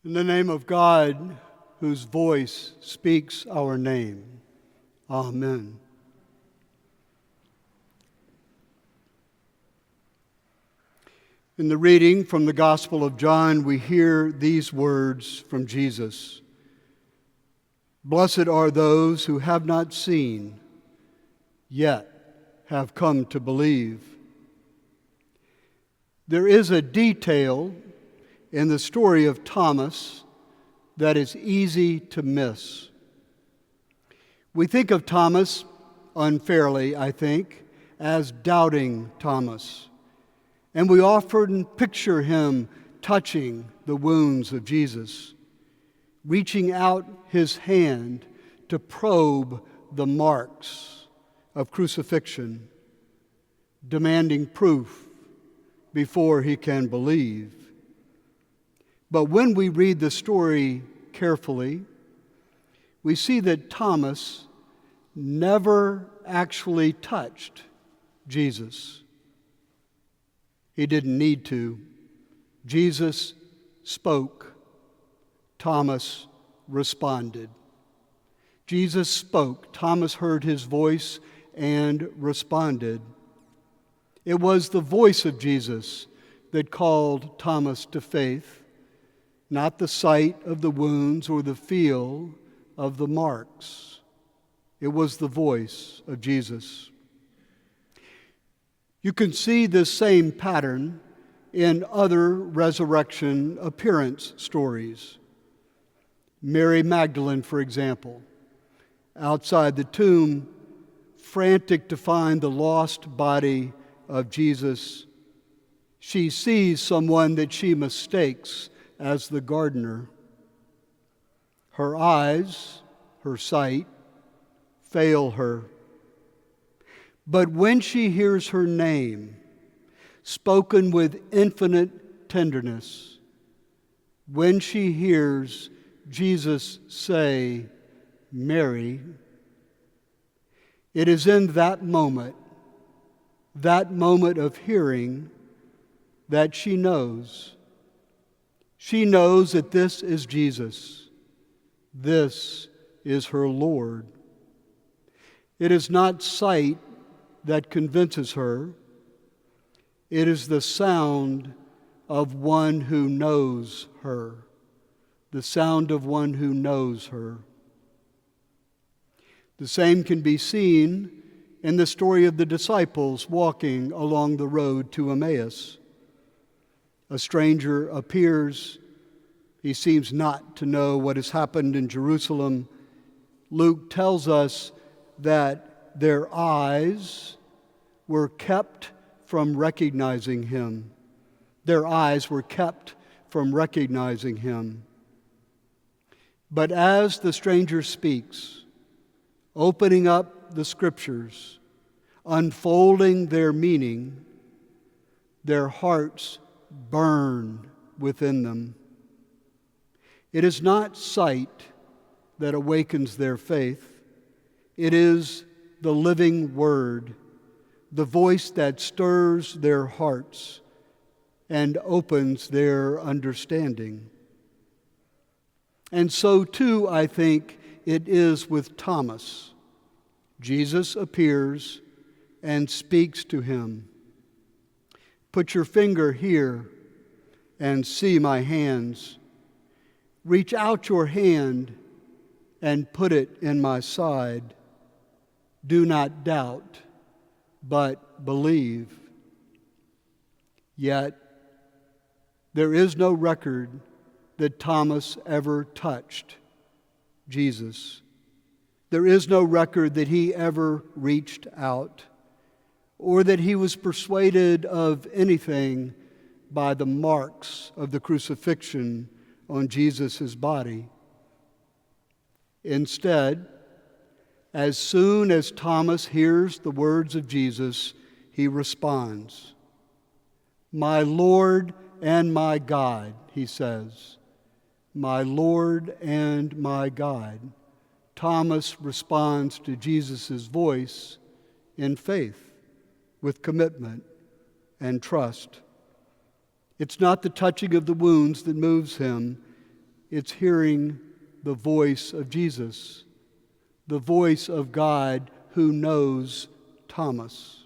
In the name of God, whose voice speaks our name. Amen. In the reading from the Gospel of John, we hear these words from Jesus. Blessed are those who have not seen, yet have come to believe. There is a detail in the story of Thomas that is easy to miss. We think of Thomas, unfairly, I think, as doubting Thomas. And we often picture him touching the wounds of Jesus, reaching out his hand to probe the marks of crucifixion, demanding proof before he can believe. But when we read the story carefully, we see that Thomas never actually touched Jesus. He didn't need to. Jesus spoke. Thomas responded. Jesus spoke. Thomas heard his voice and responded. It was the voice of Jesus that called Thomas to faith, not the sight of the wounds or the feel of the marks. It was the voice of Jesus. You can see this same pattern in other resurrection appearance stories. Mary Magdalene, for example, outside the tomb, frantic to find the lost body of Jesus, she sees someone that she mistakes as the gardener. Her eyes, her sight, fail her. But when she hears her name, spoken with infinite tenderness, when she hears Jesus say, Mary, it is in that moment of hearing, that she knows. She knows that this is Jesus. This is her Lord. It is not sight that convinces her. It is the sound of one who knows her. The sound of one who knows her. The same can be seen in the story of the disciples walking along the road to Emmaus. A stranger appears. He seems not to know what has happened in Jerusalem. Luke tells us that their eyes were kept from recognizing him. Their eyes were kept from recognizing him. But as the stranger speaks, opening up the Scriptures, unfolding their meaning, their hearts burn within them. It is not sight that awakens their faith. It is the living Word, the voice that stirs their hearts and opens their understanding. And so too, I think, it is with Thomas. Jesus appears and speaks to him. Put your finger here and see my hands. Reach out your hand and put it in my side. Do not doubt, but believe. Yet, there is no record that Thomas ever touched Jesus. There is no record that he ever reached out, or that he was persuaded of anything by the marks of the crucifixion on Jesus' body. Instead, as soon as Thomas hears the words of Jesus, he responds, "My Lord and my God," he says. "My Lord and my God." Thomas responds to Jesus' voice in faith, with commitment and trust. It's not the touching of the wounds that moves him, It's hearing the voice of Jesus, the voice of God who knows Thomas.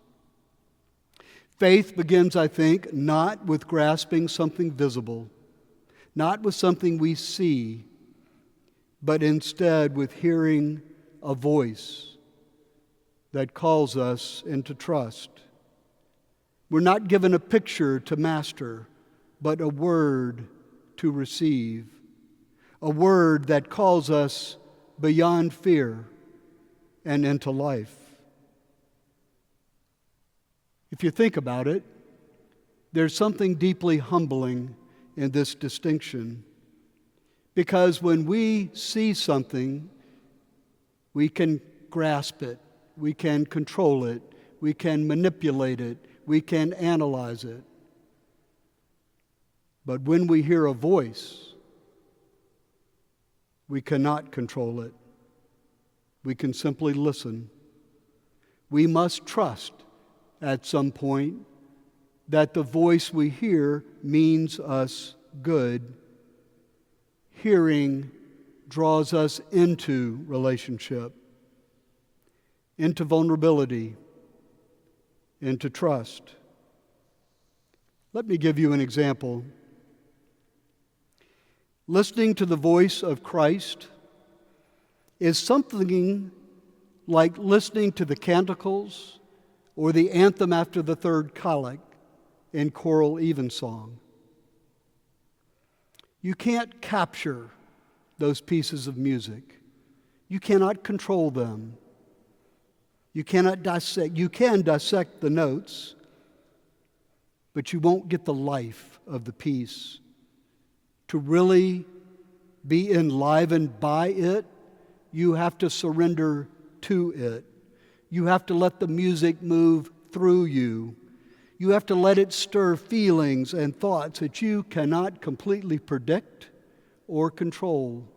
Faith begins, I think, not with grasping something visible, not with something we see, but instead with hearing a voice that calls us into trust. We're not given a picture to master, but a word to receive, a word that calls us beyond fear and into life. If you think about it, there's something deeply humbling in this distinction, because when we see something, we can grasp it, we can control it, we can manipulate it, we can analyze it. But when we hear a voice, we cannot control it. We can simply listen. We must trust at some point that the voice we hear means us good. Hearing draws us into relationship, into vulnerability, into trust. Let me give you an example. Listening to the voice of Christ is something like listening to the canticles or the anthem after the third collect in choral Evensong. You can't capture those pieces of music. You cannot control them. You cannot dissect. You can dissect the notes, but you won't get the life of the piece. To really be enlivened by it, you have to surrender to it. You have to let the music move through you. You have to let it stir feelings and thoughts that you cannot completely predict or control,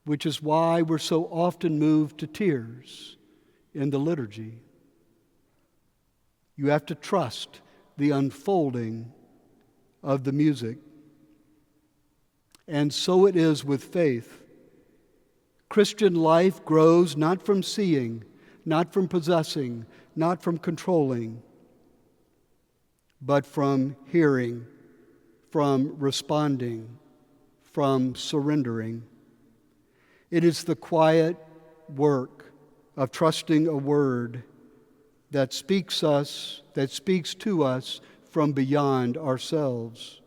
which is why we're so often moved to tears in the liturgy. You have to trust the unfolding of the music. And so it is with faith. Christian life grows not from seeing, not from possessing, not from controlling, but from hearing, from responding, from surrendering. It is the quiet work of trusting a word that speaks to us from beyond ourselves.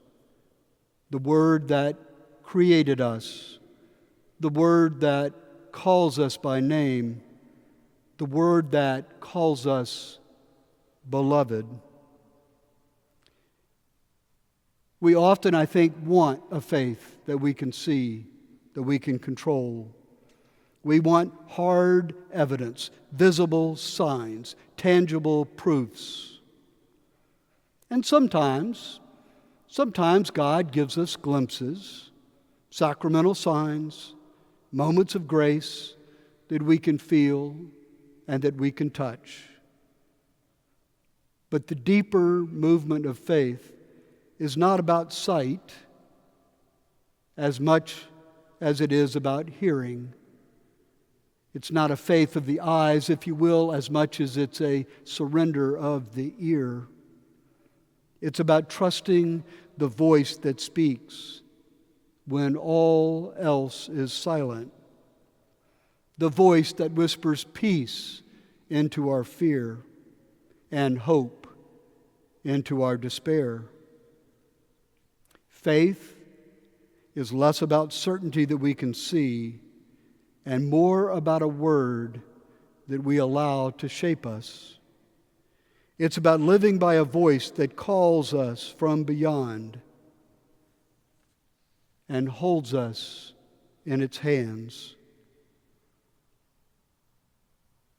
The word that created us, the word that calls us by name, the word that calls us beloved. We often, I think, want a faith that we can see, that we can control. We want hard evidence, visible signs, tangible proofs. And sometimes God gives us glimpses, sacramental signs, moments of grace that we can feel and that we can touch. But the deeper movement of faith is not about sight as much as it is about hearing. It's not a faith of the eyes, if you will, as much as it's a surrender of the ear. It's about trusting the voice that speaks when all else is silent. The voice that whispers peace into our fear and hope into our despair. Faith is less about certainty that we can see and more about a word that we allow to shape us. It's about living by a voice that calls us from beyond and holds us in its hands.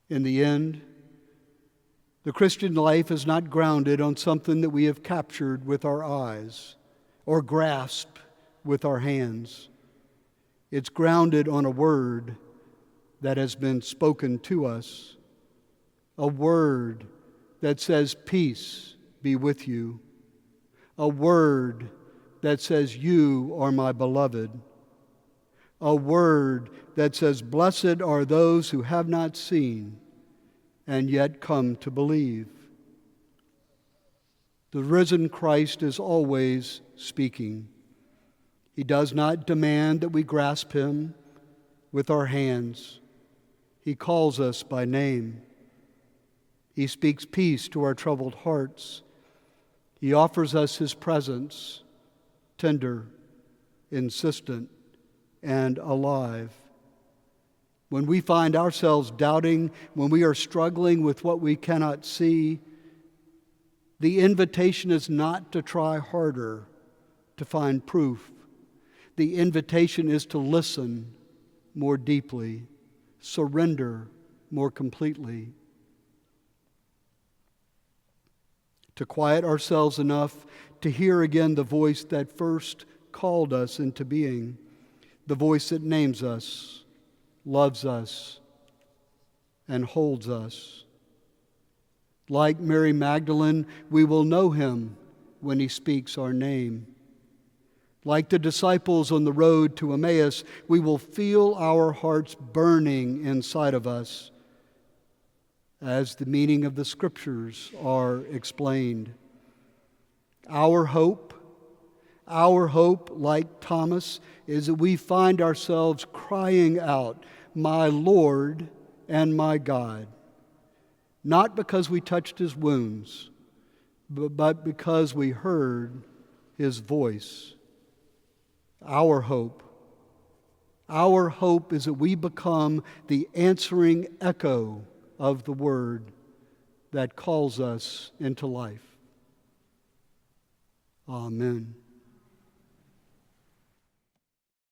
In the end, the Christian life is not grounded on something that we have captured with our eyes or grasped with our hands. It's grounded on a word that has been spoken to us, a word that says, "Peace be with you," a word that says, "You are my beloved." A word that says, "Blessed are those who have not seen and yet come to believe." The risen Christ is always speaking. He does not demand that we grasp him with our hands. He calls us by name. He speaks peace to our troubled hearts. He offers us his presence, tender, insistent, and alive. When we find ourselves doubting, when we are struggling with what we cannot see, the invitation is not to try harder to find proof. The invitation is to listen more deeply, surrender more completely, to quiet ourselves enough to hear again the voice that first called us into being, the voice that names us, loves us, and holds us. Like Mary Magdalene, we will know him when he speaks our name. Like the disciples on the road to Emmaus, we will feel our hearts burning inside of us as the meaning of the Scriptures are explained. Our hope, like Thomas, is that we find ourselves crying out, "My Lord and my God," not because we touched his wounds, but because we heard his voice. Our hope is that we become the answering echo of the word that calls us into life. Amen.